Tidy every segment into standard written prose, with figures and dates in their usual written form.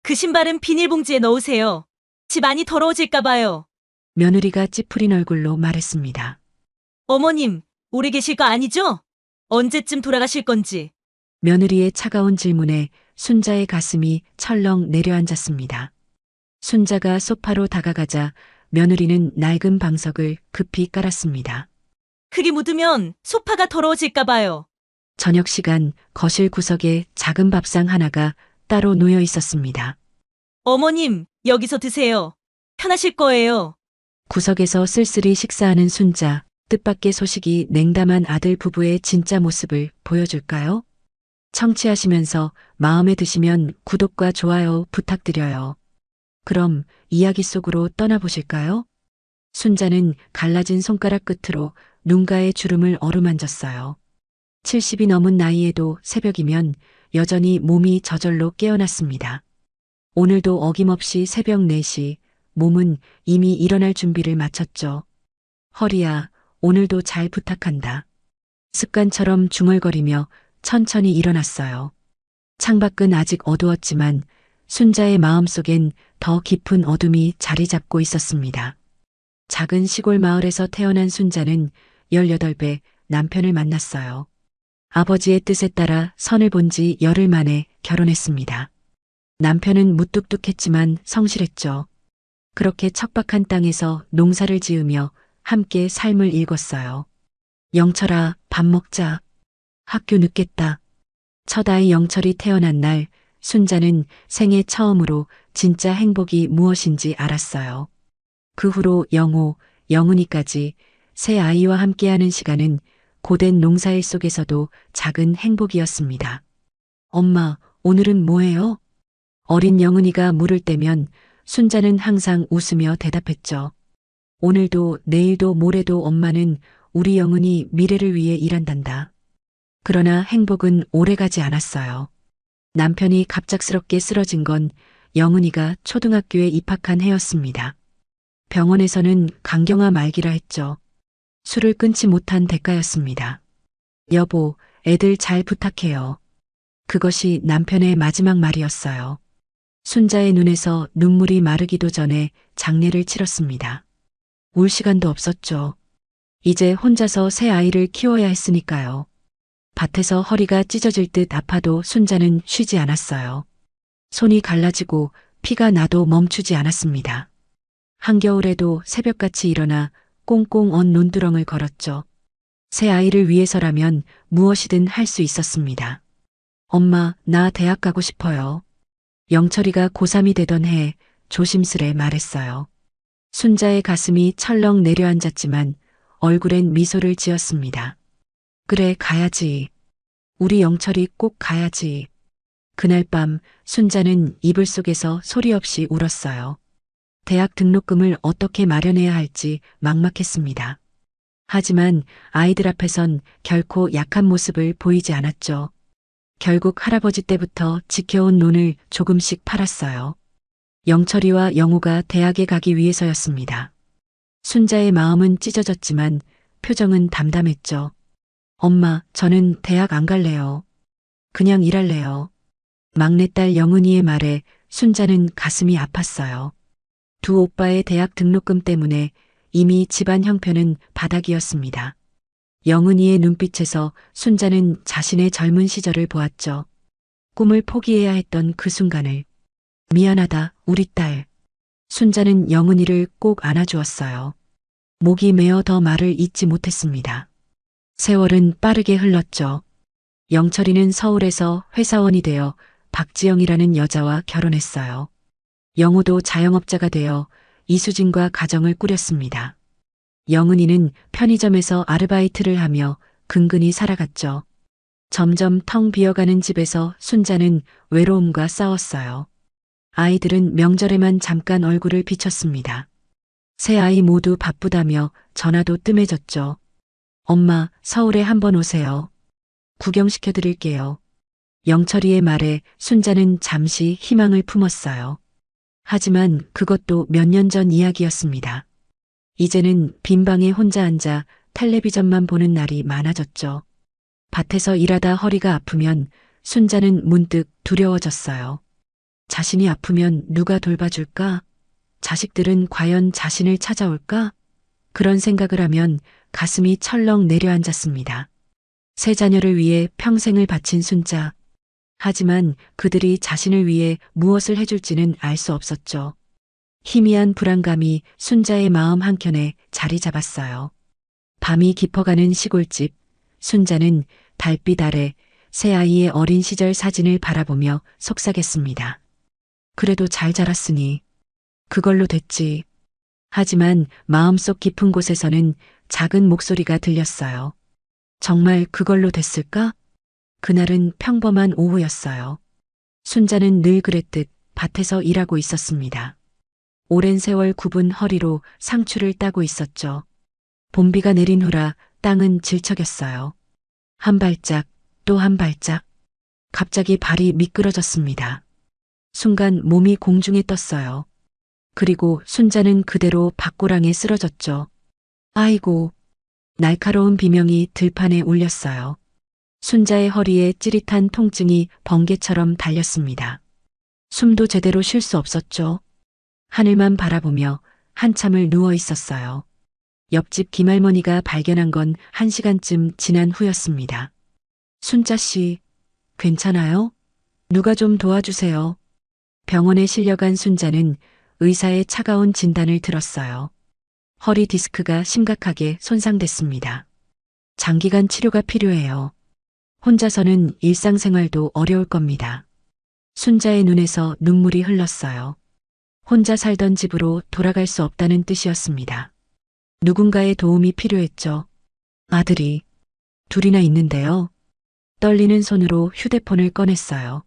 그 신발은 비닐봉지에 넣으세요. 집 안이 더러워질까 봐요. 며느리가 찌푸린 얼굴로 말했습니다. 어머님, 오래 계실 거 아니죠? 언제쯤 돌아가실 건지. 며느리의 차가운 질문에 순자의 가슴이 철렁 내려앉았습니다. 순자가 소파로 다가가자 며느리는 낡은 방석을 급히 깔았습니다. 흙이 묻으면 소파가 더러워질까 봐요. 저녁 시간 거실 구석에 작은 밥상 하나가 따로 놓여 있었습니다. 어머님, 여기서 드세요. 편하실 거예요. 구석에서 쓸쓸히 식사하는 순자, 뜻밖의 소식이 냉담한 아들 부부의 진짜 모습을 보여줄까요? 청취하시면서 마음에 드시면 구독과 좋아요 부탁드려요. 그럼 이야기 속으로 떠나보실까요? 순자는 갈라진 손가락 끝으로 눈가의 주름을 어루만졌어요. 70이 넘은 나이에도 새벽이면 여전히 몸이 저절로 깨어났습니다. 오늘도 어김없이 새벽 4시, 몸은 이미 일어날 준비를 마쳤죠. 허리야, 오늘도 잘 부탁한다. 습관처럼 중얼거리며 천천히 일어났어요. 창밖은 아직 어두웠지만 순자의 마음속엔 더 깊은 어둠이 자리 잡고 있었습니다. 작은 시골 마을에서 태어난 순자는 18배 남편을 만났어요. 아버지의 뜻에 따라 선을 본 지 열흘 만에 결혼했습니다. 남편은 무뚝뚝했지만 성실했죠. 그렇게 척박한 땅에서 농사를 지으며 함께 삶을 읽었어요. 영철아, 밥 먹자. 학교 늦겠다. 첫 아이 영철이 태어난 날 순자는 생애 처음으로 진짜 행복이 무엇인지 알았어요. 그 후로 영호, 영은이까지 새 아이와 함께하는 시간은 고된 농사일 속에서도 작은 행복이었습니다. 엄마, 오늘은 뭐해요? 어린 영은이가 물을 떼면 순자는 항상 웃으며 대답했죠. 오늘도 내일도 모레도 엄마는 우리 영은이 미래를 위해 일한단다. 그러나 행복은 오래가지 않았어요. 남편이 갑작스럽게 쓰러진 건 영은이가 초등학교에 입학한 해였습니다. 병원에서는 강경화 말기라 했죠. 술을 끊지 못한 대가였습니다. 여보, 애들 잘 부탁해요. 그것이 남편의 마지막 말이었어요. 순자의 눈에서 눈물이 마르기도 전에 장례를 치렀습니다. 울 시간도 없었죠. 이제 혼자서 새 아이를 키워야 했으니까요. 밭에서 허리가 찢어질 듯 아파도 순자는 쉬지 않았어요. 손이 갈라지고 피가 나도 멈추지 않았습니다. 한겨울에도 새벽같이 일어나 꽁꽁 언 논두렁을 걸었죠. 새 아이를 위해서라면 무엇이든 할 수 있었습니다. 엄마, 나 대학 가고 싶어요. 영철이가 고3이 되던 해 조심스레 말했어요. 순자의 가슴이 철렁 내려앉았지만 얼굴엔 미소를 지었습니다. 그래, 가야지. 우리 영철이 꼭 가야지. 그날 밤 순자는 이불 속에서 소리 없이 울었어요. 대학 등록금을 어떻게 마련해야 할지 막막했습니다. 하지만 아이들 앞에선 결코 약한 모습을 보이지 않았죠. 결국 할아버지 때부터 지켜온 논을 조금씩 팔았어요. 영철이와 영호가 대학에 가기 위해서였습니다. 순자의 마음은 찢어졌지만 표정은 담담했죠. 엄마, 저는 대학 안 갈래요. 그냥 일할래요. 막내딸 영은이의 말에 순자는 가슴이 아팠어요. 두 오빠의 대학 등록금 때문에 이미 집안 형편은 바닥이었습니다. 영은이의 눈빛에서 순자는 자신의 젊은 시절을 보았죠. 꿈을 포기해야 했던 그 순간을. 미안하다, 우리 딸. 순자는 영은이를 꼭 안아주었어요. 목이 메어 더 말을 잇지 못했습니다. 세월은 빠르게 흘렀죠. 영철이는 서울에서 회사원이 되어 박지영이라는 여자와 결혼했어요. 영호도 자영업자가 되어 이수진과 가정을 꾸렸습니다. 영은이는 편의점에서 아르바이트를 하며 근근히 살아갔죠. 점점 텅 비어가는 집에서 순자는 외로움과 싸웠어요. 아이들은 명절에만 잠깐 얼굴을 비쳤습니다. 세 아이 모두 바쁘다며 전화도 뜸해졌죠. 엄마, 서울에 한번 오세요. 구경시켜 드릴게요. 영철이의 말에 순자는 잠시 희망을 품었어요. 하지만 그것도 몇 년 전 이야기였습니다. 이제는 빈 방에 혼자 앉아 텔레비전만 보는 날이 많아졌죠. 밭에서 일하다 허리가 아프면 순자는 문득 두려워졌어요. 자신이 아프면 누가 돌봐줄까? 자식들은 과연 자신을 찾아올까? 그런 생각을 하면 가슴이 철렁 내려앉았습니다. 세 자녀를 위해 평생을 바친 순자. 하지만 그들이 자신을 위해 무엇을 해줄지는 알 수 없었죠. 희미한 불안감이 순자의 마음 한켠에 자리 잡았어요. 밤이 깊어가는 시골집, 순자는 달빛 아래 새 아이의 어린 시절 사진을 바라보며 속삭였습니다. 그래도 잘 자랐으니 그걸로 됐지. 하지만 마음속 깊은 곳에서는 작은 목소리가 들렸어요. 정말 그걸로 됐을까? 그날은 평범한 오후였어요. 순자는 늘 그랬듯 밭에서 일하고 있었습니다. 오랜 세월 굽은 허리로 상추를 따고 있었죠. 봄비가 내린 후라 땅은 질척였어요. 한 발짝, 또 한 발짝. 갑자기 발이 미끄러졌습니다. 순간 몸이 공중에 떴어요. 그리고 순자는 그대로 밭고랑에 쓰러졌죠. 아이고. 날카로운 비명이 들판에 울렸어요. 순자의 허리에 찌릿한 통증이 번개처럼 달렸습니다. 숨도 제대로 쉴 수 없었죠. 하늘만 바라보며 한참을 누워 있었어요. 옆집 김할머니가 발견한 건 1시간쯤 지난 후였습니다. 순자 씨, 괜찮아요? 누가 좀 도와주세요. 병원에 실려간 순자는 의사의 차가운 진단을 들었어요. 허리 디스크가 심각하게 손상됐습니다. 장기간 치료가 필요해요. 혼자서는 일상생활도 어려울 겁니다. 순자의 눈에서 눈물이 흘렀어요. 혼자 살던 집으로 돌아갈 수 없다는 뜻이었습니다. 누군가의 도움이 필요했죠. 아들이 둘이나 있는데요. 떨리는 손으로 휴대폰을 꺼냈어요.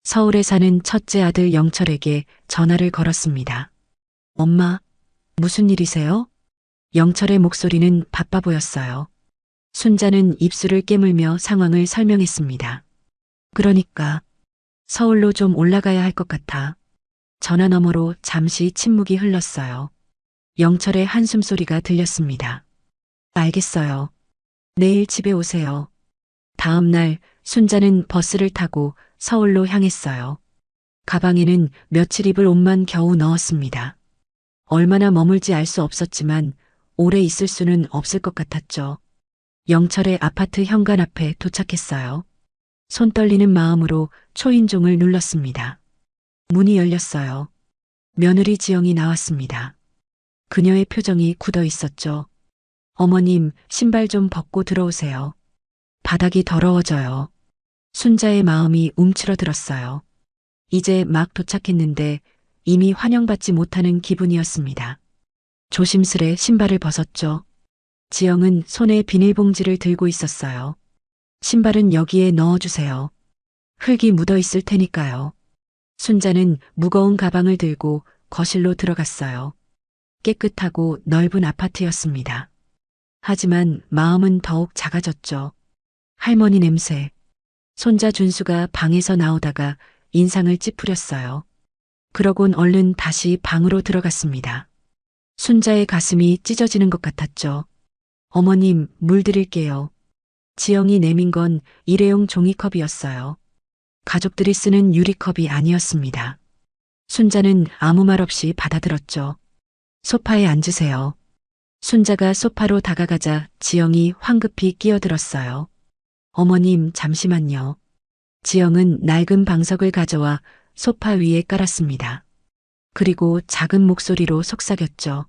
서울에 사는 첫째 아들 영철에게 전화를 걸었습니다. 엄마, 무슨 일이세요? 영철의 목소리는 바빠 보였어요. 순자는 입술을 깨물며 상황을 설명했습니다. 그러니까 서울로 좀 올라가야 할 것 같아. 전화 너머로 잠시 침묵이 흘렀어요. 영철의 한숨 소리가 들렸습니다. 알겠어요. 내일 집에 오세요. 다음 날 순자는 버스를 타고 서울로 향했어요. 가방에는 며칠 입을 옷만 겨우 넣었습니다. 얼마나 머물지 알 수 없었지만 오래 있을 수는 없을 것 같았죠. 영철의 아파트 현관 앞에 도착했어요. 손 떨리는 마음으로 초인종을 눌렀습니다. 문이 열렸어요. 며느리 지영이 나왔습니다. 그녀의 표정이 굳어 있었죠. 어머님, 신발 좀 벗고 들어오세요. 바닥이 더러워져요. 순자의 마음이 움츠러들었어요. 이제 막 도착했는데 이미 환영받지 못하는 기분이었습니다. 조심스레 신발을 벗었죠. 지영은 손에 비닐봉지를 들고 있었어요. 신발은 여기에 넣어주세요. 흙이 묻어 있을 테니까요. 순자는 무거운 가방을 들고 거실로 들어갔어요. 깨끗하고 넓은 아파트였습니다. 하지만 마음은 더욱 작아졌죠. 할머니 냄새. 손자 준수가 방에서 나오다가 인상을 찌푸렸어요. 그러곤 얼른 다시 방으로 들어갔습니다. 순자의 가슴이 찢어지는 것 같았죠. 어머님, 물 드릴게요. 지영이 내민 건 일회용 종이컵이었어요. 가족들이 쓰는 유리컵이 아니었습니다. 순자는 아무 말 없이 받아들었죠. 소파에 앉으세요. 순자가 소파로 다가가자 지영이 황급히 끼어들었어요. 어머님, 잠시만요. 지영은 낡은 방석을 가져와 소파 위에 깔았습니다. 그리고 작은 목소리로 속삭였죠.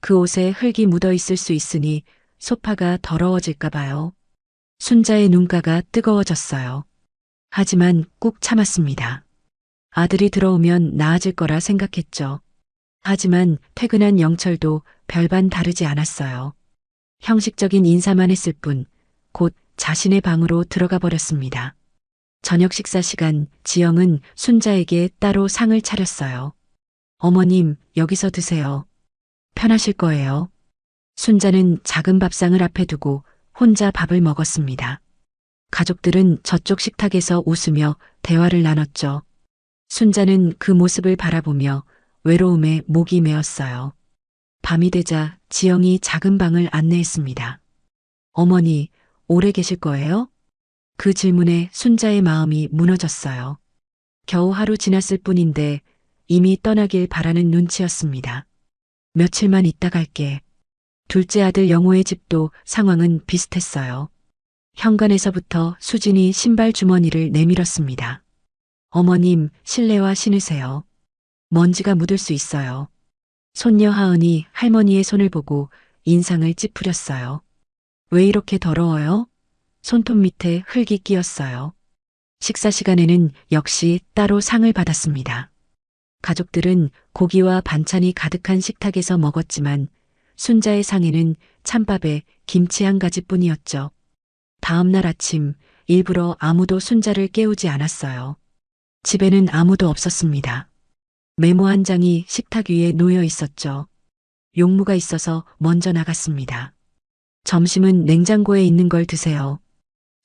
그 옷에 흙이 묻어 있을 수 있으니 소파가 더러워질까 봐요. 순자의 눈가가 뜨거워졌어요. 하지만 꾹 참았습니다. 아들이 들어오면 나아질 거라 생각했죠. 하지만 퇴근한 영철도 별반 다르지 않았어요. 형식적인 인사만 했을 뿐 곧 자신의 방으로 들어가 버렸습니다. 저녁 식사 시간 지영은 순자에게 따로 상을 차렸어요. 어머님, 여기서 드세요. 편하실 거예요. 순자는 작은 밥상을 앞에 두고 혼자 밥을 먹었습니다. 가족들은 저쪽 식탁에서 웃으며 대화를 나눴죠. 순자는 그 모습을 바라보며 외로움에 목이 메었어요. 밤이 되자 지영이 작은 방을 안내했습니다. 어머니, 오래 계실 거예요? 그 질문에 순자의 마음이 무너졌어요. 겨우 하루 지났을 뿐인데 이미 떠나길 바라는 눈치였습니다. 며칠만 있다 갈게. 둘째 아들 영호의 집도 상황은 비슷했어요. 현관에서부터 수진이 신발 주머니를 내밀었습니다. 어머님, 실내화 신으세요. 먼지가 묻을 수 있어요. 손녀 하은이 할머니의 손을 보고 인상을 찌푸렸어요. 왜 이렇게 더러워요? 손톱 밑에 흙이 끼었어요. 식사 시간에는 역시 따로 상을 받았습니다. 가족들은 고기와 반찬이 가득한 식탁에서 먹었지만 순자의 상에는 찬밥에 김치 한 가지뿐이었죠. 다음 날 아침 일부러 아무도 순자를 깨우지 않았어요. 집에는 아무도 없었습니다. 메모 한 장이 식탁 위에 놓여 있었죠. 용무가 있어서 먼저 나갔습니다. 점심은 냉장고에 있는 걸 드세요.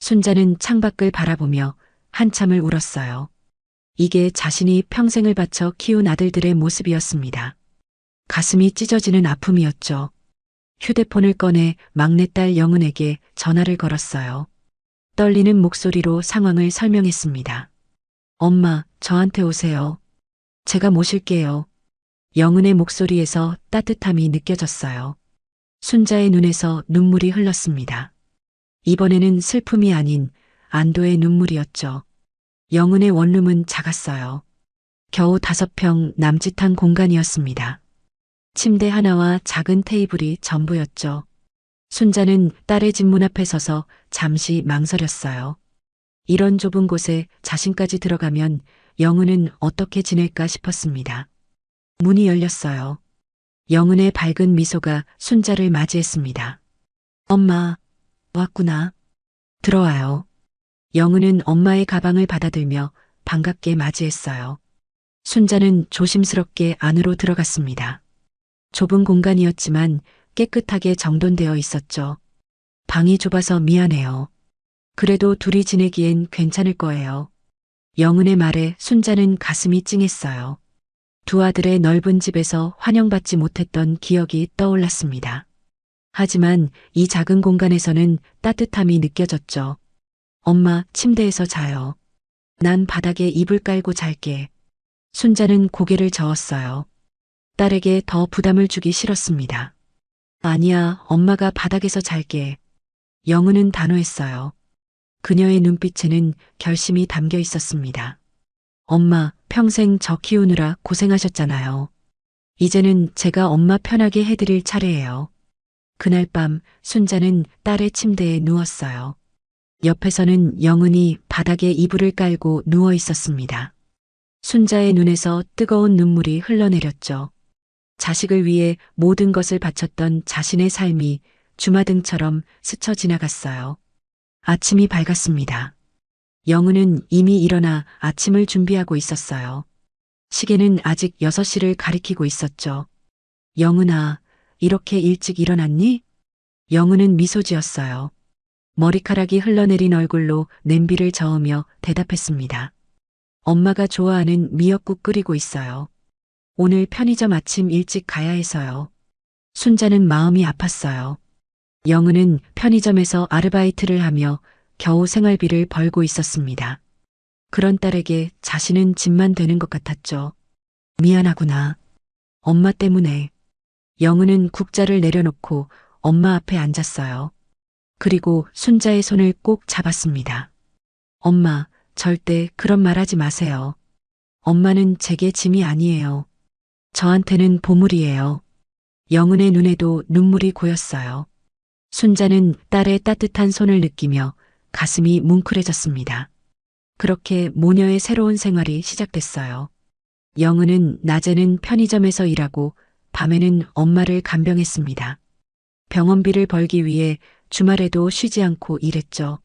순자는 창밖을 바라보며 한참을 울었어요. 이게 자신이 평생을 바쳐 키운 아들들의 모습이었습니다. 가슴이 찢어지는 아픔이었죠. 휴대폰을 꺼내 막내딸 영은에게 전화를 걸었어요. 떨리는 목소리로 상황을 설명했습니다. 엄마, 저한테 오세요. 제가 모실게요. 영은의 목소리에서 따뜻함이 느껴졌어요. 순자의 눈에서 눈물이 흘렀습니다. 이번에는 슬픔이 아닌 안도의 눈물이었죠. 영은의 원룸은 작았어요. 겨우 5평 남짓한 공간이었습니다. 침대 하나와 작은 테이블이 전부였죠. 순자는 딸의 집 문 앞에 서서 잠시 망설였어요. 이런 좁은 곳에 자신까지 들어가면 영은은 어떻게 지낼까 싶었습니다. 문이 열렸어요. 영은의 밝은 미소가 순자를 맞이했습니다. 엄마, 왔구나. 들어와요. 영은은 엄마의 가방을 받아들며 반갑게 맞이했어요. 순자는 조심스럽게 안으로 들어갔습니다. 좁은 공간이었지만 깨끗하게 정돈되어 있었죠. 방이 좁아서 미안해요. 그래도 둘이 지내기엔 괜찮을 거예요. 영은의 말에 순자는 가슴이 찡했어요. 두 아들의 넓은 집에서 환영받지 못했던 기억이 떠올랐습니다. 하지만 이 작은 공간에서는 따뜻함이 느껴졌죠. 엄마, 침대에서 자요. 난 바닥에 이불 깔고 잘게. 순자는 고개를 저었어요. 딸에게 더 부담을 주기 싫었습니다. 아니야, 엄마가 바닥에서 잘게. 영은은 단호했어요. 그녀의 눈빛에는 결심이 담겨 있었습니다. 엄마, 평생 저 키우느라 고생하셨잖아요. 이제는 제가 엄마 편하게 해드릴 차례예요. 그날 밤 순자는 딸의 침대에 누웠어요. 옆에서는 영은이 바닥에 이불을 깔고 누워 있었습니다. 순자의 눈에서 뜨거운 눈물이 흘러내렸죠. 자식을 위해 모든 것을 바쳤던 자신의 삶이 주마등처럼 스쳐 지나갔어요. 아침이 밝았습니다. 영은은 이미 일어나 아침을 준비하고 있었어요. 시계는 아직 6시를 가리키고 있었죠. 영은아, 이렇게 일찍 일어났니? 영은은 미소 지었어요. 머리카락이 흘러내린 얼굴로 냄비를 저으며 대답했습니다. 엄마가 좋아하는 미역국 끓이고 있어요. 오늘 편의점 아침 일찍 가야 해서요. 순자는 마음이 아팠어요. 영은은 편의점에서 아르바이트를 하며 겨우 생활비를 벌고 있었습니다. 그런 딸에게 자신은 짐만 되는 것 같았죠. 미안하구나. 엄마 때문에. 영은은 국자를 내려놓고 엄마 앞에 앉았어요. 그리고 순자의 손을 꼭 잡았습니다. 엄마, 절대 그런 말 하지 마세요. 엄마는 제게 짐이 아니에요. 저한테는 보물이에요. 영은의 눈에도 눈물이 고였어요. 순자는 딸의 따뜻한 손을 느끼며 가슴이 뭉클해졌습니다. 그렇게 모녀의 새로운 생활이 시작됐어요. 영은은 낮에는 편의점에서 일하고 밤에는 엄마를 간병했습니다. 병원비를 벌기 위해 주말에도 쉬지 않고 일했죠.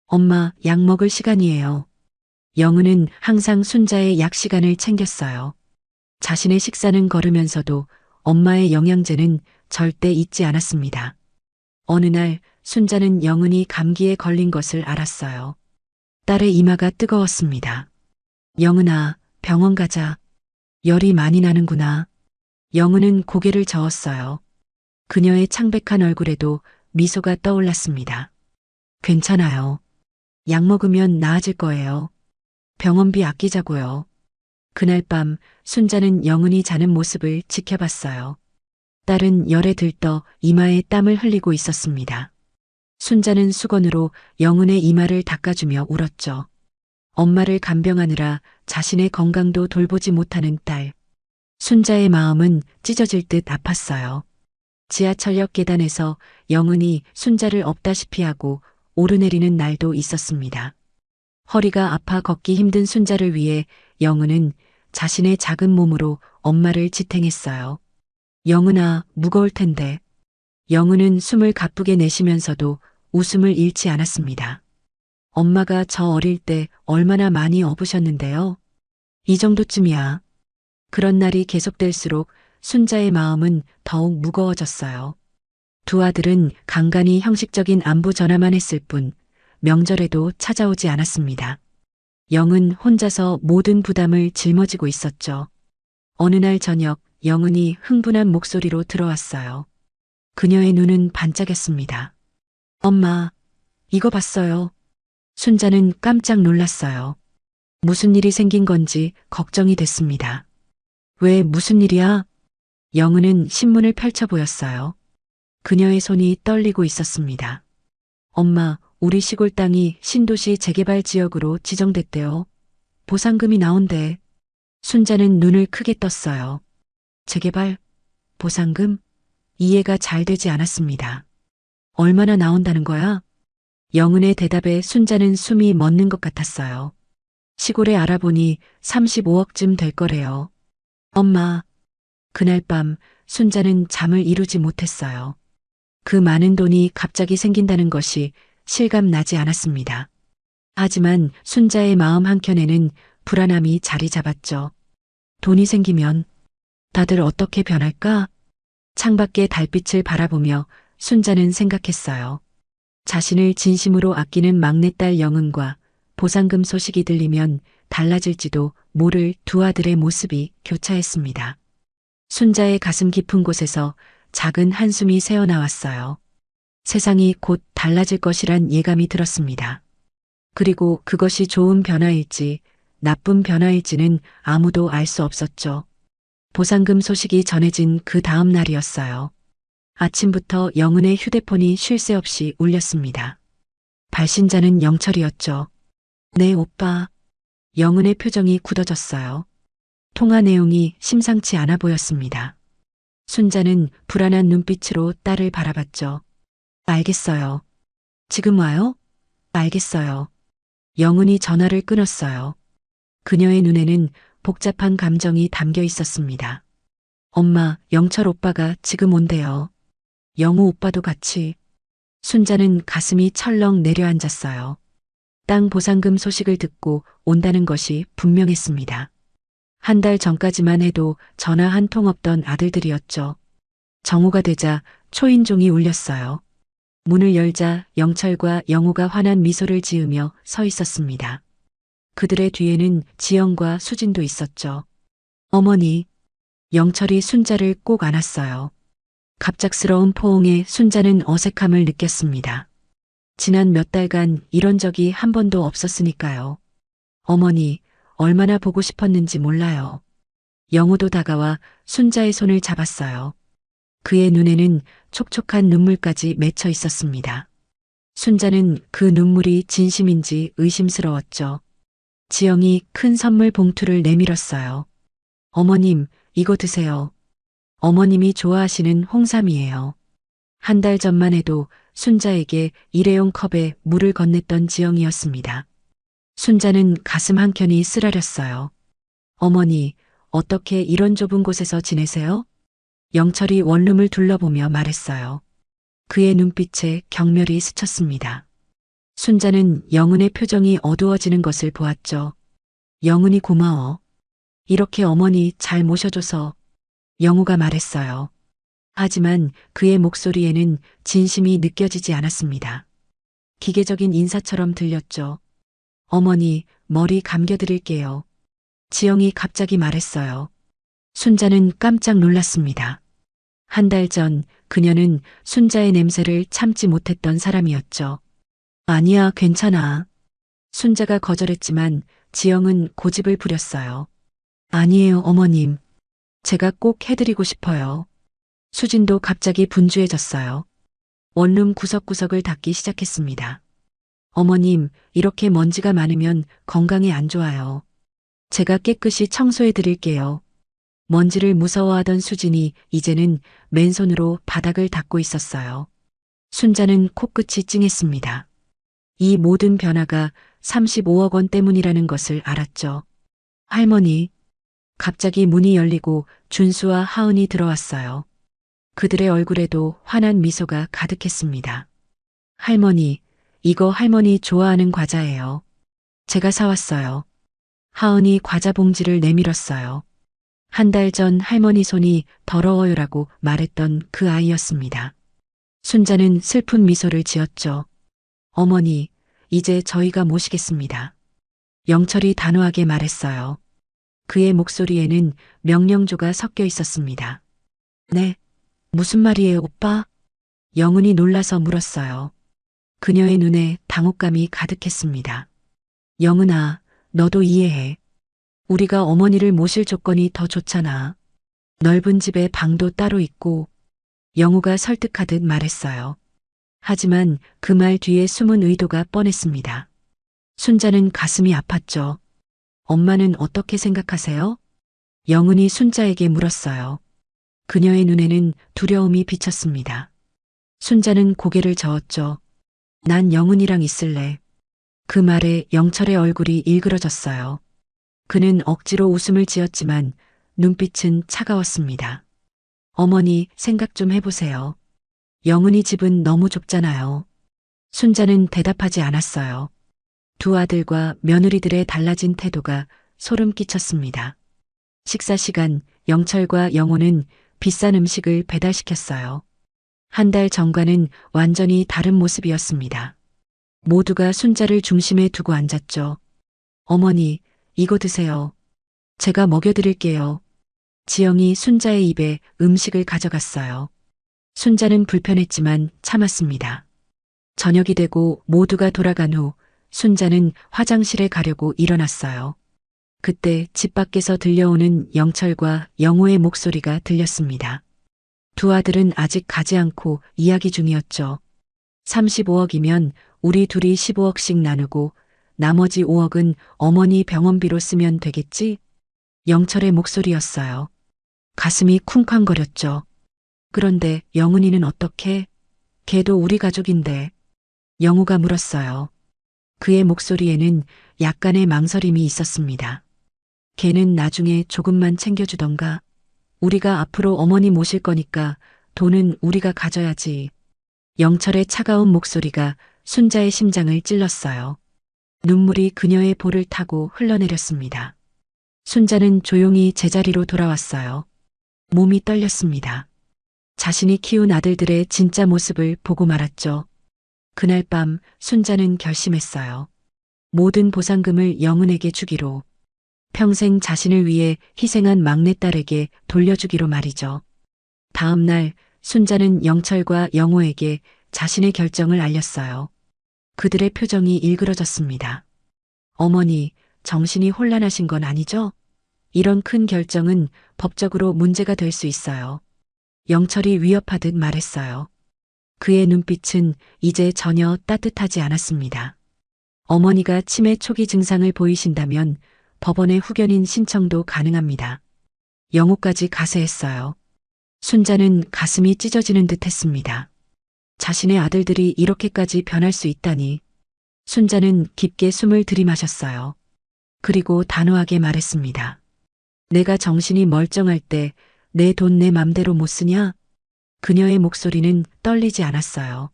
엄마, 약 먹을 시간이에요. 영은은 항상 순자의 약 시간을 챙겼어요. 자신의 식사는 거르면서도 엄마의 영양제는 절대 잊지 않았습니다. 어느 날 순자는 영은이 감기에 걸린 것을 알았어요. 딸의 이마가 뜨거웠습니다. 영은아, 병원 가자. 열이 많이 나는구나. 영은은 고개를 저었어요. 그녀의 창백한 얼굴에도 미소가 떠올랐습니다. 괜찮아요. 약 먹으면 나아질 거예요. 병원비 아끼자고요. 그날 밤 순자는 영은이 자는 모습을 지켜봤어요. 딸은 열에 들떠 이마에 땀을 흘리고 있었습니다. 순자는 수건으로 영은의 이마를 닦아주며 울었죠. 엄마를 간병하느라 자신의 건강도 돌보지 못하는 딸. 순자의 마음은 찢어질 듯 아팠어요. 지하철역 계단에서 영은이 순자를 업다시피 하고 오르내리는 날도 있었습니다. 허리가 아파 걷기 힘든 순자를 위해 영은은 자신의 작은 몸으로 엄마를 지탱했어요. 영은아, 무거울 텐데. 영은은 숨을 가쁘게 내쉬면서도 웃음을 잃지 않았습니다. 엄마가 저 어릴 때 얼마나 많이 업으셨는데요. 이 정도쯤이야. 그런 날이 계속될수록 순자의 마음은 더욱 무거워졌어요. 두 아들은 간간히 형식적인 안부 전화만 했을 뿐 명절에도 찾아오지 않았습니다. 영은 혼자서 모든 부담을 짊어지고 있었죠. 어느 날 저녁 영은이 흥분한 목소리로 들어왔어요. 그녀의 눈은 반짝였습니다. 엄마, 이거 봤어요. 순자는 깜짝 놀랐어요. 무슨 일이 생긴 건지 걱정이 됐습니다. 왜 무슨 일이야? 영은은 신문을 펼쳐 보였어요. 그녀의 손이 떨리고 있었습니다. 엄마, 우리 시골 땅이 신도시 재개발 지역으로 지정됐대요. 보상금이 나온대. 순자는 눈을 크게 떴어요. 재개발? 보상금? 이해가 잘 되지 않았습니다. 얼마나 나온다는 거야? 영은의 대답에 순자는 숨이 멎는 것 같았어요. 시골에 알아보니 35억쯤 될 거래요. 엄마. 그날 밤 순자는 잠을 이루지 못했어요. 그 많은 돈이 갑자기 생긴다는 것이 실감 나지 않았습니다. 하지만 순자의 마음 한켠에는 불안함이 자리 잡았죠. 돈이 생기면 다들 어떻게 변할까? 창밖의 달빛을 바라보며 순자는 생각했어요. 자신을 진심으로 아끼는 막내딸 영은과 보상금 소식이 들리면 달라질지도 모를 두 아들의 모습이 교차했습니다. 순자의 가슴 깊은 곳에서 작은 한숨이 새어나왔어요. 세상이 곧 달라질 것이란 예감이 들었습니다. 그리고 그것이 좋은 변화일지 나쁜 변화일지는 아무도 알 수 없었죠. 보상금 소식이 전해진 그 다음 날이었어요. 아침부터 영은의 휴대폰이 쉴 새 없이 울렸습니다. 발신자는 영철이었죠. 네, 오빠. 영은의 표정이 굳어졌어요. 통화 내용이 심상치 않아 보였습니다. 순자는 불안한 눈빛으로 딸을 바라봤죠. 알겠어요. 지금 와요? 알겠어요. 영은이 전화를 끊었어요. 그녀의 눈에는 복잡한 감정이 담겨 있었습니다. 엄마, 영철 오빠가 지금 온대요. 영우 오빠도 같이. 순자는 가슴이 철렁 내려앉았어요. 땅 보상금 소식을 듣고 온다는 것이 분명했습니다. 한 달 전까지만 해도 전화 한 통 없던 아들들이었죠. 정오가 되자 초인종이 울렸어요. 문을 열자 영철과 영우가 환한 미소를 지으며 서 있었습니다. 그들의 뒤에는 지영과 수진도 있었죠. 어머니, 영철이 순자를 꼭 안았어요. 갑작스러운 포옹에 순자는 어색함을 느꼈습니다. 지난 몇 달간 이런 적이 한 번도 없었으니까요. 어머니, 얼마나 보고 싶었는지 몰라요. 영우도 다가와 순자의 손을 잡았어요. 그의 눈에는 촉촉한 눈물까지 맺혀 있었습니다. 순자는 그 눈물이 진심인지 의심스러웠죠. 지영이 큰 선물 봉투를 내밀었어요. 어머님, 이거 드세요. 어머님이 좋아하시는 홍삼이에요. 한 달 전만 해도 순자에게 일회용 컵에 물을 건넸던 지영이었습니다. 순자는 가슴 한켠이 쓰라렸어요. 어머니, 어떻게 이런 좁은 곳에서 지내세요? 영철이 원룸을 둘러보며 말했어요. 그의 눈빛에 경멸이 스쳤습니다. 순자는 영은의 표정이 어두워지는 것을 보았죠. 영은이 고마워. 이렇게 어머니 잘 모셔줘서. 영우가 말했어요. 하지만 그의 목소리에는 진심이 느껴지지 않았습니다. 기계적인 인사처럼 들렸죠. 어머니, 머리 감겨드릴게요. 지영이 갑자기 말했어요. 순자는 깜짝 놀랐습니다. 한 달 전 그녀는 순자의 냄새를 참지 못했던 사람이었죠. 아니야, 괜찮아. 순자가 거절했지만 지영은 고집을 부렸어요. 아니에요, 어머님. 제가 꼭 해드리고 싶어요. 수진도 갑자기 분주해졌어요. 원룸 구석구석을 닦기 시작했습니다. 어머님, 이렇게 먼지가 많으면 건강에 안 좋아요. 제가 깨끗이 청소해 드릴게요. 먼지를 무서워하던 수진이 이제는 맨손으로 바닥을 닦고 있었어요. 순자는 코끝이 찡했습니다. 이 모든 변화가 35억 원 때문이라는 것을 알았죠. 할머니, 갑자기 문이 열리고 준수와 하은이 들어왔어요. 그들의 얼굴에도 환한 미소가 가득했습니다. 할머니, 이거 할머니 좋아하는 과자예요. 제가 사왔어요. 하은이 과자 봉지를 내밀었어요. 한 달 전 할머니 손이 더러워요라고 말했던 그 아이였습니다. 순자는 슬픈 미소를 지었죠. 어머니, 이제 저희가 모시겠습니다. 영철이 단호하게 말했어요. 그의 목소리에는 명령조가 섞여 있었습니다. 네, 무슨 말이에요, 오빠? 영은이 놀라서 물었어요. 그녀의 눈에 당혹감이 가득했습니다. 영은아, 너도 이해해. 우리가 어머니를 모실 조건이 더 좋잖아. 넓은 집에 방도 따로 있고, 영우가 설득하듯 말했어요. 하지만 그 말 뒤에 숨은 의도가 뻔했습니다. 순자는 가슴이 아팠죠. 엄마는 어떻게 생각하세요? 영은이 순자에게 물었어요. 그녀의 눈에는 두려움이 비쳤습니다. 순자는 고개를 저었죠. 난 영은이랑 있을래. 그 말에 영철의 얼굴이 일그러졌어요. 그는 억지로 웃음을 지었지만 눈빛은 차가웠습니다. 어머니, 생각 좀 해보세요. 영은이 집은 너무 좁잖아요. 순자는 대답하지 않았어요. 두 아들과 며느리들의 달라진 태도가 소름 끼쳤습니다. 식사 시간, 영철과 영호는 비싼 음식을 배달시켰어요. 한 달 전과는 완전히 다른 모습이었습니다. 모두가 순자를 중심에 두고 앉았죠. 어머니, 이거 드세요. 제가 먹여드릴게요. 지영이 순자의 입에 음식을 가져갔어요. 순자는 불편했지만 참았습니다. 저녁이 되고 모두가 돌아간 후 순자는 화장실에 가려고 일어났어요. 그때 집 밖에서 들려오는 영철과 영호의 목소리가 들렸습니다. 두 아들은 아직 가지 않고 이야기 중이었죠. 35억이면 우리 둘이 15억씩 나누고 나머지 5억은 어머니 병원비로 쓰면 되겠지? 영철의 목소리였어요. 가슴이 쿵쾅거렸죠. 그런데 영은이는 어떻게? 걔도 우리 가족인데. 영우가 물었어요. 그의 목소리에는 약간의 망설임이 있었습니다. 걔는 나중에 조금만 챙겨주던가. 우리가 앞으로 어머니 모실 거니까 돈은 우리가 가져야지. 영철의 차가운 목소리가 순자의 심장을 찔렀어요. 눈물이 그녀의 볼을 타고 흘러내렸습니다. 순자는 조용히 제자리로 돌아왔어요. 몸이 떨렸습니다. 자신이 키운 아들들의 진짜 모습을 보고 말았죠. 그날 밤 순자는 결심했어요. 모든 보상금을 영은에게 주기로. 평생 자신을 위해 희생한 막내딸에게 돌려주기로 말이죠. 다음 날 순자는 영철과 영호에게 자신의 결정을 알렸어요. 그들의 표정이 일그러졌습니다. 어머니, 정신이 혼란하신 건 아니죠? 이런 큰 결정은 법적으로 문제가 될 수 있어요. 영철이 위협하듯 말했어요. 그의 눈빛은 이제 전혀 따뜻하지 않았습니다. 어머니가 치매 초기 증상을 보이신다면 법원에 후견인 신청도 가능합니다. 영호까지 가세했어요. 순자는 가슴이 찢어지는 듯 했습니다. 자신의 아들들이 이렇게까지 변할 수 있다니. 순자는 깊게 숨을 들이마셨어요. 그리고 단호하게 말했습니다. 내가 정신이 멀쩡할 때 내 돈 내 맘대로 못 쓰냐? 그녀의 목소리는 떨리지 않았어요.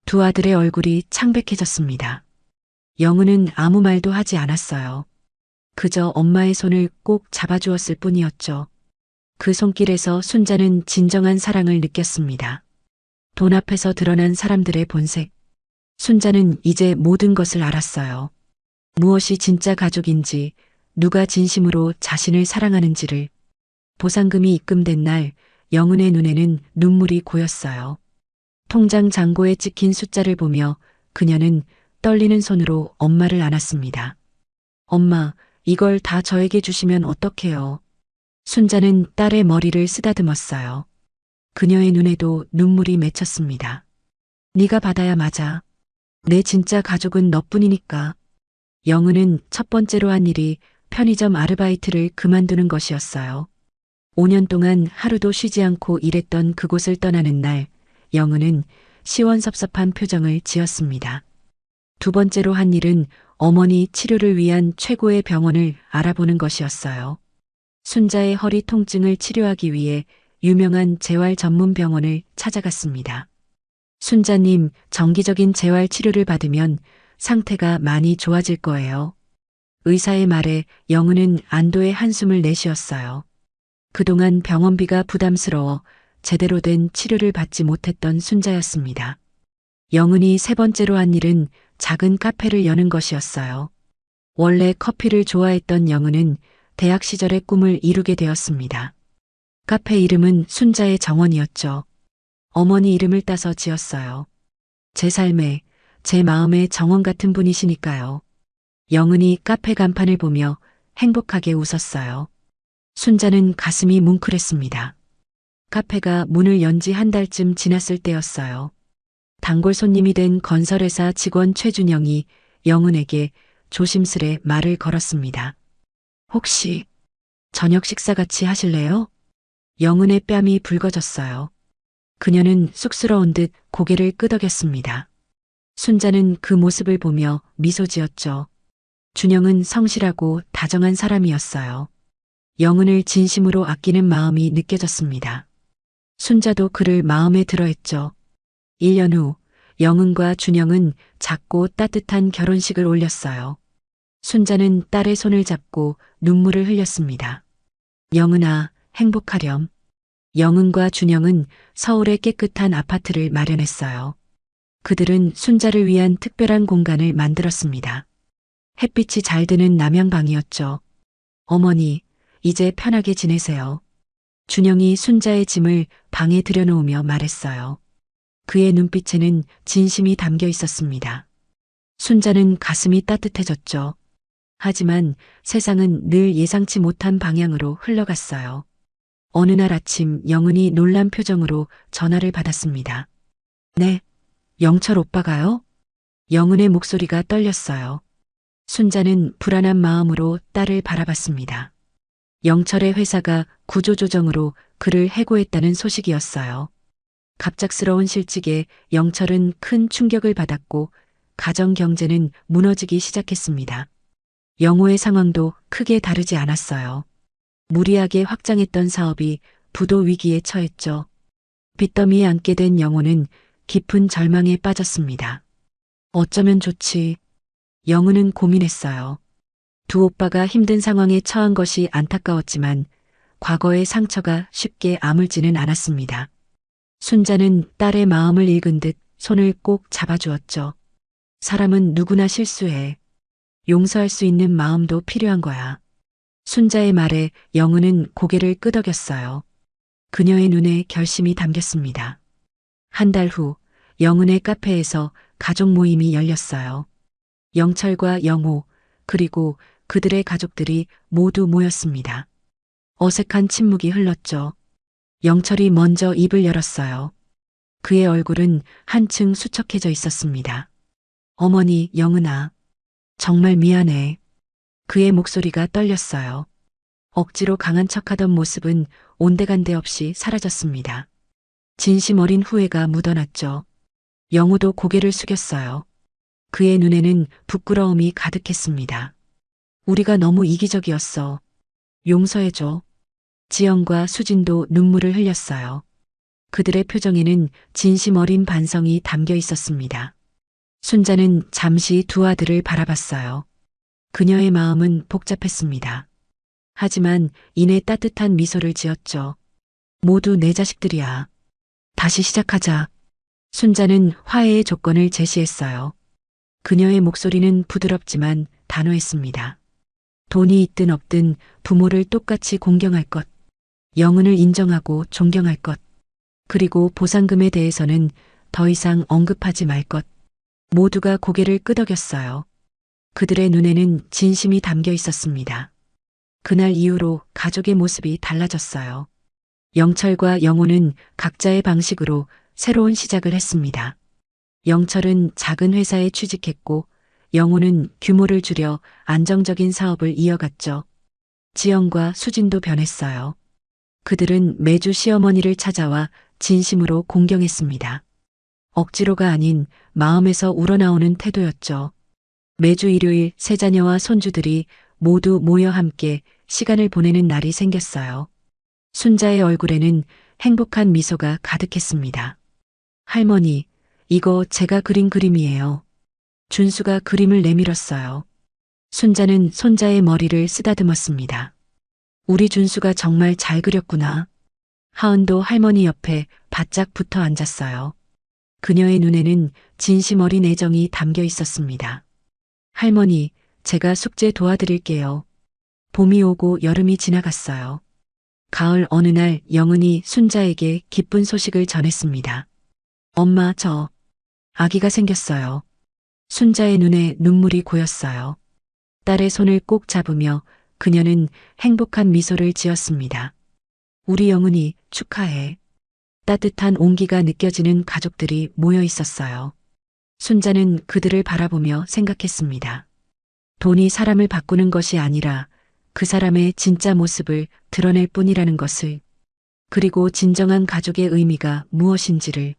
두 아들의 얼굴이 창백해졌습니다. 영은은 아무 말도 하지 않았어요. 그저 엄마의 손을 꼭 잡아주었을 뿐이었죠. 그 손길에서 순자는 진정한 사랑을 느꼈습니다. 돈 앞에서 드러난 사람들의 본색. 순자는 이제 모든 것을 알았어요. 무엇이 진짜 가족인지, 누가 진심으로 자신을 사랑하는지를. 보상금이 입금된 날, 영은의 눈에는 눈물이 고였어요. 통장 잔고에 찍힌 숫자를 보며 그녀는 떨리는 손으로 엄마를 안았습니다. 엄마, 이걸 다 저에게 주시면 어떡해요? 순자는 딸의 머리를 쓰다듬었어요. 그녀의 눈에도 눈물이 맺혔습니다. 네가 받아야 맞아. 내 진짜 가족은 너뿐이니까. 영은은 첫 번째로 한 일이 편의점 아르바이트를 그만두는 것이었어요. 5년 동안 하루도 쉬지 않고 일했던 그곳을 떠나는 날, 영은은 시원섭섭한 표정을 지었습니다. 두 번째로 한 일은 어머니 치료를 위한 최고의 병원을 알아보는 것이었어요. 순자의 허리 통증을 치료하기 위해 유명한 재활 전문 병원을 찾아갔습니다. 순자님, 정기적인 재활 치료를 받으면 상태가 많이 좋아질 거예요. 의사의 말에 영은은 안도의 한숨을 내쉬었어요. 그동안 병원비가 부담스러워 제대로 된 치료를 받지 못했던 순자였습니다. 영은이 세 번째로 한 일은 작은 카페를 여는 것이었어요. 원래 커피를 좋아했던 영은은 대학 시절의 꿈을 이루게 되었습니다. 카페 이름은 순자의 정원이었죠. 어머니 이름을 따서 지었어요. 제 삶에, 제 마음의 정원 같은 분이시니까요. 영은이 카페 간판을 보며 행복하게 웃었어요. 순자는 가슴이 뭉클했습니다. 카페가 문을 연 지 한 달쯤 지났을 때였어요. 단골 손님이 된 건설회사 직원 최준영이 영은에게 조심스레 말을 걸었습니다. 혹시 저녁 식사 같이 하실래요? 영은의 뺨이 붉어졌어요. 그녀는 쑥스러운 듯 고개를 끄덕였습니다. 순자는 그 모습을 보며 미소 지었죠. 준영은 성실하고 다정한 사람이었어요. 영은을 진심으로 아끼는 마음이 느껴졌습니다. 순자도 그를 마음에 들어했죠. 1년 후 영은과 준영은 작고 따뜻한 결혼식을 올렸어요. 순자는 딸의 손을 잡고 눈물을 흘렸습니다. 영은아, 행복하렴. 영은과 준영은 서울의 깨끗한 아파트를 마련했어요. 그들은 순자를 위한 특별한 공간을 만들었습니다. 햇빛이 잘 드는 남양방이었죠. 어머니, 이제 편하게 지내세요. 준영이 순자의 짐을 방에 들여놓으며 말했어요. 그의 눈빛에는 진심이 담겨 있었습니다. 순자는 가슴이 따뜻해졌죠. 하지만 세상은 늘 예상치 못한 방향으로 흘러갔어요. 어느 날 아침 영은이 놀란 표정으로 전화를 받았습니다. 네, 영철 오빠가요? 영은의 목소리가 떨렸어요. 순자는 불안한 마음으로 딸을 바라봤습니다. 영철의 회사가 구조조정으로 그를 해고했다는 소식이었어요. 갑작스러운 실직에 영철은 큰 충격을 받았고 가정 경제는 무너지기 시작했습니다. 영호의 상황도 크게 다르지 않았어요. 무리하게 확장했던 사업이 부도 위기에 처했죠. 빚더미에 앉게 된 영호는 깊은 절망에 빠졌습니다. 어쩌면 좋지. 영은은 고민했어요. 두 오빠가 힘든 상황에 처한 것이 안타까웠지만 과거의 상처가 쉽게 아물지는 않았습니다. 순자는 딸의 마음을 읽은 듯 손을 꼭 잡아주었죠. 사람은 누구나 실수해. 용서할 수 있는 마음도 필요한 거야. 순자의 말에 영은은 고개를 끄덕였어요. 그녀의 눈에 결심이 담겼습니다. 한 달 후 영은의 카페에서 가족 모임이 열렸어요. 영철과 영호 그리고 그들의 가족들이 모두 모였습니다. 어색한 침묵이 흘렀죠. 영철이 먼저 입을 열었어요. 그의 얼굴은 한층 수척해져 있었습니다. 어머니, 영은아. 정말 미안해. 그의 목소리가 떨렸어요. 억지로 강한 척하던 모습은 온데간데 없이 사라졌습니다. 진심 어린 후회가 묻어났죠. 영우도 고개를 숙였어요. 그의 눈에는 부끄러움이 가득했습니다. 우리가 너무 이기적이었어. 용서해줘. 지영과 수진도 눈물을 흘렸어요. 그들의 표정에는 진심 어린 반성이 담겨 있었습니다. 순자는 잠시 두 아들을 바라봤어요. 그녀의 마음은 복잡했습니다. 하지만 이내 따뜻한 미소를 지었죠. 모두 내 자식들이야. 다시 시작하자. 순자는 화해의 조건을 제시했어요. 그녀의 목소리는 부드럽지만 단호했습니다. 돈이 있든 없든 부모를 똑같이 공경할 것. 영은을 인정하고 존경할 것. 그리고 보상금에 대해서는 더 이상 언급하지 말 것. 모두가 고개를 끄덕였어요. 그들의 눈에는 진심이 담겨 있었습니다. 그날 이후로 가족의 모습이 달라졌어요. 영철과 영호는 각자의 방식으로 새로운 시작을 했습니다. 영철은 작은 회사에 취직했고 영호는 규모를 줄여 안정적인 사업을 이어갔죠. 지영과 수진도 변했어요. 그들은 매주 시어머니를 찾아와 진심으로 공경했습니다. 억지로가 아닌 마음에서 우러나오는 태도였죠. 매주 일요일 세 자녀와 손주들이 모두 모여 함께 시간을 보내는 날이 생겼어요. 순자의 얼굴에는 행복한 미소가 가득했습니다. 할머니, 이거 제가 그린 그림이에요. 준수가 그림을 내밀었어요. 순자는 손자의 머리를 쓰다듬었습니다. 우리 준수가 정말 잘 그렸구나. 하은도 할머니 옆에 바짝 붙어 앉았어요. 그녀의 눈에는 진심 어린 애정이 담겨 있었습니다. 할머니, 제가 숙제 도와드릴게요. 봄이 오고 여름이 지나갔어요. 가을 어느 날 영은이 순자에게 기쁜 소식을 전했습니다. 엄마, 저 아기가 생겼어요. 순자의 눈에 눈물이 고였어요. 딸의 손을 꼭 잡으며 그녀는 행복한 미소를 지었습니다. 우리 영은이 축하해. 따뜻한 온기가 느껴지는 가족들이 모여 있었어요. 순자는 그들을 바라보며 생각했습니다. 돈이 사람을 바꾸는 것이 아니라 그 사람의 진짜 모습을 드러낼 뿐이라는 것을, 그리고 진정한 가족의 의미가 무엇인지를.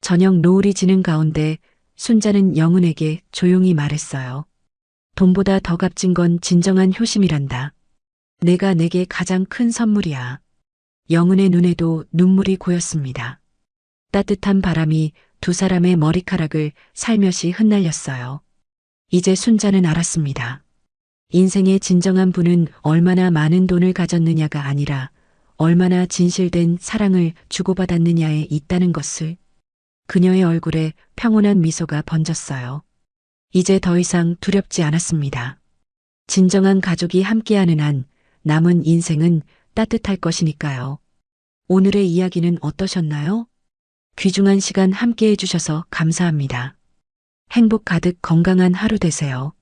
저녁 노을이 지는 가운데 순자는 영은에게 조용히 말했어요. 돈보다 더 값진 건 진정한 효심이란다. 내가 내게 가장 큰 선물이야. 영은의 눈에도 눈물이 고였습니다. 따뜻한 바람이 두 사람의 머리카락을 살며시 흩날렸어요. 이제 순자는 알았습니다. 인생의 진정한 부는 얼마나 많은 돈을 가졌느냐가 아니라 얼마나 진실된 사랑을 주고받았느냐에 있다는 것을. 그녀의 얼굴에 평온한 미소가 번졌어요. 이제 더 이상 두렵지 않았습니다. 진정한 가족이 함께하는 한 남은 인생은 따뜻할 것이니까요. 오늘의 이야기는 어떠셨나요? 귀중한 시간 함께 해주셔서 감사합니다. 행복 가득 건강한 하루 되세요.